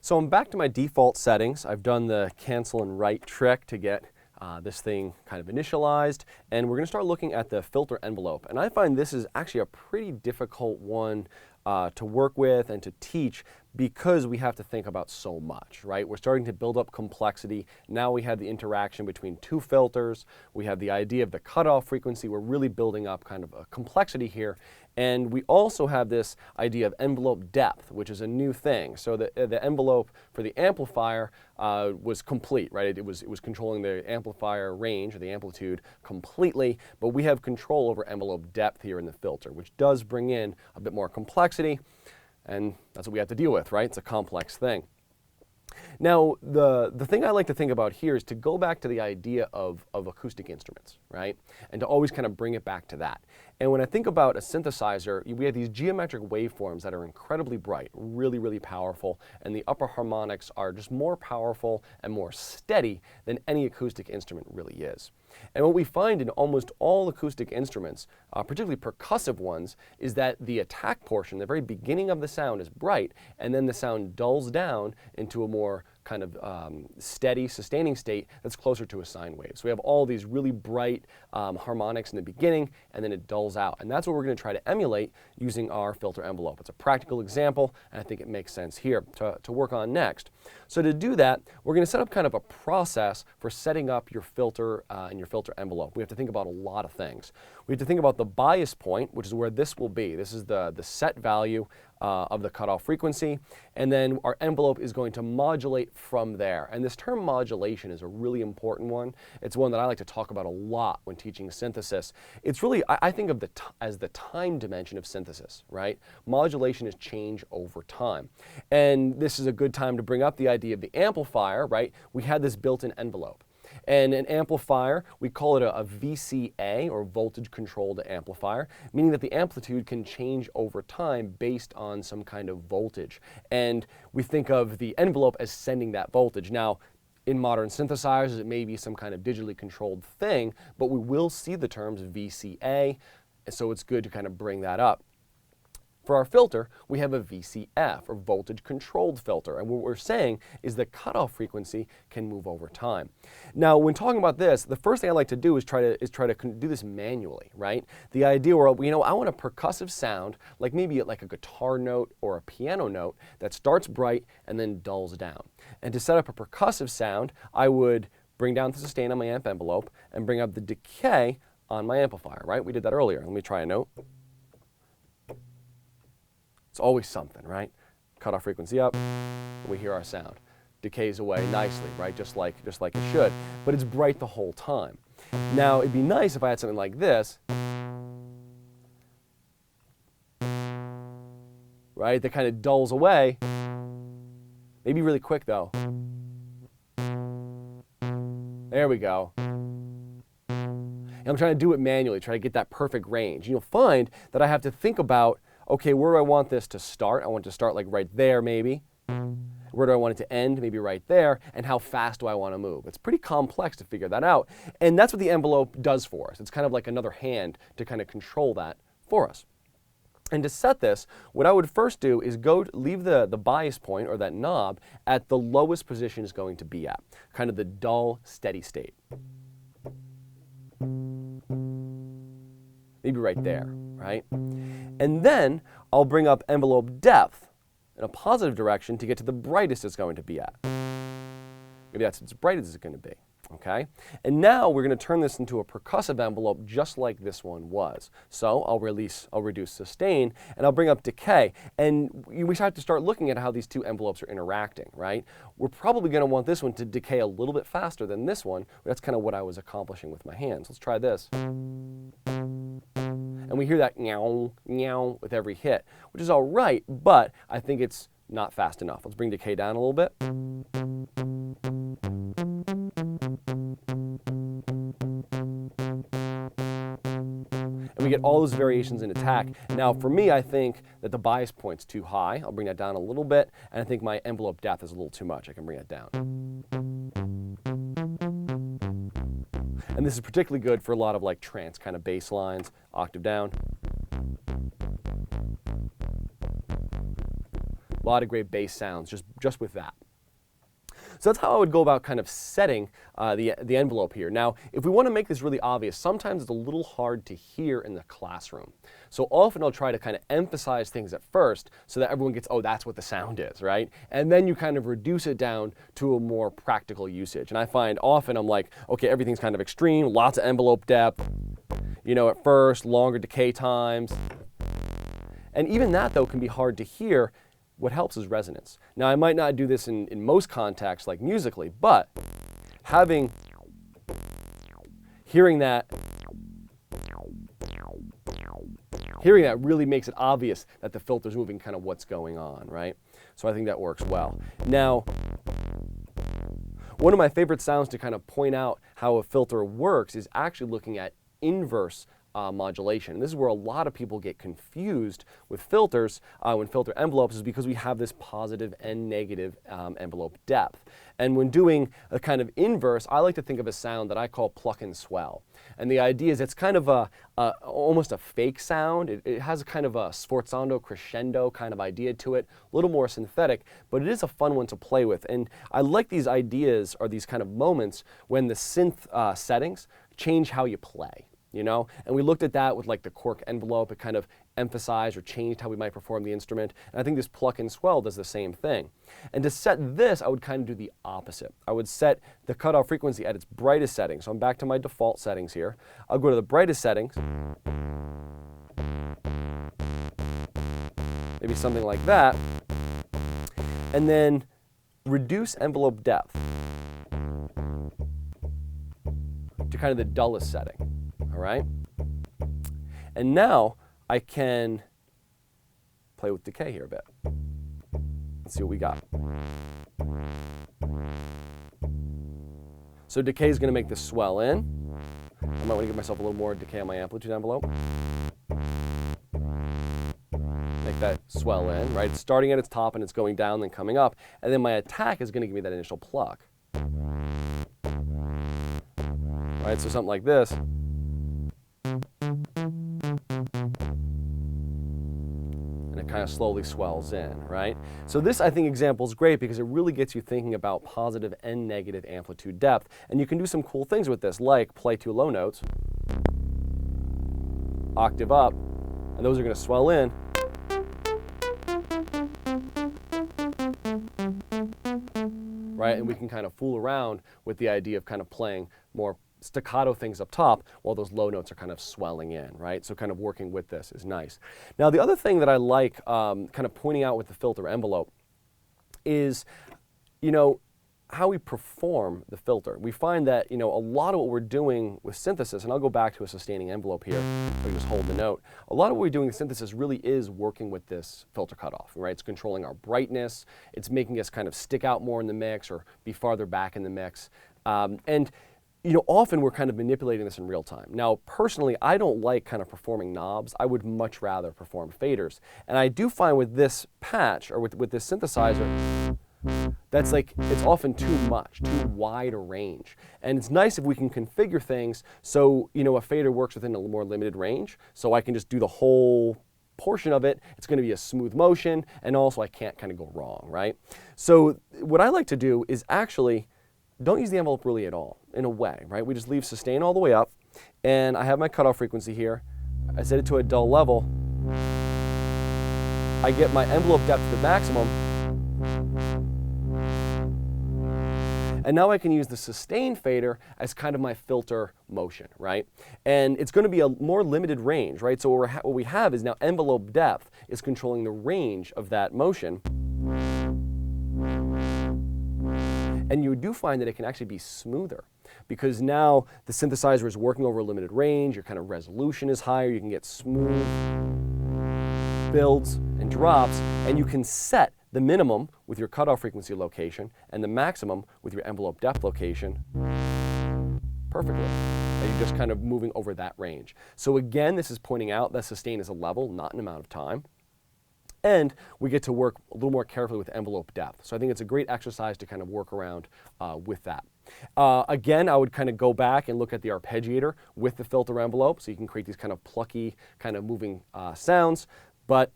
So I'm back to my default settings. I've done the cancel and write trick to get this thing kind of initialized, and we're going to start looking at the filter envelope. And I find this is actually a pretty difficult one to work with and to teach because we have to think about so much, right? We're starting to build up complexity. Now we have the interaction between two filters. We have the idea of the cutoff frequency. We're really building up kind of a complexity here. And we also have this idea of envelope depth, which is a new thing. So the envelope for the amplifier was complete, right? It was controlling the amplifier range or the amplitude completely, but we have control over envelope depth here in the filter, which does bring in a bit more complexity, and that's what we have to deal with, right? It's a complex thing. Now, the thing I like to think about here is to go back to the idea of acoustic instruments, right? And to always kind of bring it back to that. And when I think about a synthesizer, we have these geometric waveforms that are incredibly bright, really, really powerful, and the upper harmonics are just more powerful and more steady than any acoustic instrument really is. And what we find in almost all acoustic instruments, particularly percussive ones, is that the attack portion, the very beginning of the sound, is bright, and then the sound dulls down into a more kind of steady, sustaining state that's closer to a sine wave. So we have all these really bright harmonics in the beginning, and then it dulls out. And that's what we're going to try to emulate using our filter envelope. It's a practical example, and I think it makes sense here to work on next. So to do that, we're going to set up kind of a process for setting up your filter and your filter envelope. We have to think about a lot of things. We have to think about the bias point, which is where this will be. This is the set value of the cutoff frequency, and then our envelope is going to modulate from there. And this term modulation is a really important one. It's one that I like to talk about a lot when teaching synthesis. It's really, I think of as the time dimension of synthesis, right? Modulation is change over time. And this is a good time to bring up the idea of the amplifier, right? We had this built-in envelope. And an amplifier, we call it a VCA, or voltage controlled amplifier, meaning that the amplitude can change over time based on some kind of voltage. And we think of the envelope as sending that voltage. Now, in modern synthesizers, it may be some kind of digitally controlled thing, but we will see the terms VCA, so it's good to kind of bring that up. For our filter, we have a VCF, or voltage controlled filter, and what we're saying is the cutoff frequency can move over time. Now, when talking about this, the first thing I like to do is try to do this manually, right? The idea where, I want a percussive sound, like maybe like a guitar note or a piano note that starts bright and then dulls down. And to set up a percussive sound, I would bring down the sustain on my amp envelope and bring up the decay on my amplifier, right? We did that earlier. Let me try a note. It's always something, right? Cutoff frequency up, and we hear our sound. Decays away nicely, right? Just like it should. But it's bright the whole time. Now, it'd be nice if I had something like this, right? That kind of dulls away. Maybe really quick, though. There we go. And I'm trying to do it manually, try to get that perfect range. You'll find that I have to think about, okay, where do I want this to start? I want it to start like right there, maybe. Where do I want it to end? Maybe right there. And how fast do I want to move? It's pretty complex to figure that out. And that's what the envelope does for us. It's kind of like another hand to kind of control that for us. And to set this, what I would first do is leave the bias point, or that knob, at the lowest position it's going to be at, kind of the dull, steady state. Maybe right there, right? And then I'll bring up envelope depth in a positive direction to get to the brightest it's going to be at. Maybe that's as bright as it's going to be, okay? And now we're going to turn this into a percussive envelope just like this one was. So I'll reduce sustain, and I'll bring up decay. And we have to start looking at how these two envelopes are interacting, right? We're probably going to want this one to decay a little bit faster than this one. That's kind of what I was accomplishing with my hands. Let's try this. And we hear that meow, meow with every hit, which is all right, but I think it's not fast enough. Let's bring decay down a little bit. And we get all those variations in attack. Now, for me, I think that the bias point's too high. I'll bring that down a little bit, and I think my envelope depth is a little too much. I can bring it down. And this is particularly good for a lot of like trance kind of bass lines, octave down. A lot of great bass sounds just with that. So that's how I would go about kind of setting the envelope here. Now, if we want to make this really obvious, sometimes it's a little hard to hear in the classroom. So often I'll try to kind of emphasize things at first so that everyone gets, oh, that's what the sound is, right? And then you kind of reduce it down to a more practical usage. And I find often I'm like, okay, everything's kind of extreme, lots of envelope depth, you know, at first, longer decay times. And even that, though, can be hard to hear. What helps is resonance. Now, I might not do this in most contexts, like musically, but hearing that really makes it obvious that the filter's moving kind of what's going on, right? So I think that works well. Now, one of my favorite sounds to kind of point out how a filter works is actually looking at inverse modulation. And this is where a lot of people get confused with filters when filter envelopes, is because we have this positive and negative envelope depth. And when doing a kind of inverse, I like to think of a sound that I call pluck and swell. And the idea is it's kind of almost a fake sound. It has a kind of a sforzando crescendo kind of idea to it, a little more synthetic, but it is a fun one to play with. And I like these ideas, or these kind of moments, when the synth settings change how you play. You know, and we looked at that with like the cork envelope. It kind of emphasized or changed how we might perform the instrument. And I think this pluck and swell does the same thing. And to set this, I would kind of do the opposite. I would set the cutoff frequency at its brightest setting. So I'm back to my default settings here. I'll go to the brightest settings, maybe something like that, and then reduce envelope depth to kind of the dullest setting. All right? And now I can play with decay here a bit. Let's see what we got. So decay is going to make this swell in. I might want to give myself a little more decay on my amplitude envelope. Make that swell in, right? It's starting at its top and it's going down, then coming up. And then my attack is going to give me that initial pluck. Right? So something like this. And it kind of slowly swells in, right? So this, I think, example is great because it really gets you thinking about positive and negative amplitude depth. And you can do some cool things with this, like play two low notes, octave up, and those are going to swell in. Right? And we can kind of fool around with the idea of kind of playing more staccato things up top while those low notes are kind of swelling in, right? So kind of working with this is nice. Now, the other thing that I like kind of pointing out with the filter envelope is, you know, how we perform the filter. We find that, you know, a lot of what we're doing with synthesis, and I'll go back to a sustaining envelope here, or just hold the note. A lot of what we're doing with synthesis really is working with this filter cutoff, right? It's controlling our brightness. It's making us kind of stick out more in the mix or be farther back in the mix. And you know, often we're kind of manipulating this in real time. Now, personally, I don't like kind of performing knobs. I would much rather perform faders. And I do find with this patch, or with this synthesizer, that's like, it's often too much, too wide a range. And it's nice if we can configure things so, you know, a fader works within a more limited range. So I can just do the whole portion of it. It's going to be a smooth motion, and also I can't kind of go wrong, right? So what I like to do is actually don't use the envelope really at all, in a way, right? We just leave sustain all the way up, and I have my cutoff frequency here. I set it to a dull level. I get my envelope depth to the maximum, and now I can use the sustain fader as kind of my filter motion, right? And it's going to be a more limited range, right? So what we have is now envelope depth is controlling the range of that motion. And you do find that it can actually be smoother because now the synthesizer is working over a limited range, your kind of resolution is higher, you can get smooth builds and drops, and you can set the minimum with your cutoff frequency location and the maximum with your envelope depth location perfectly. And you're just kind of moving over that range. So again, this is pointing out that sustain is a level, not an amount of time. And we get to work a little more carefully with envelope depth. So I think it's a great exercise to kind of work around with that. Again, I would kind of go back and look at the arpeggiator with the filter envelope so you can create these kind of plucky, kind of moving sounds. But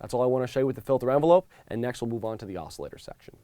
That's all I want to show you with the filter envelope, and next we'll move on to the oscillator section.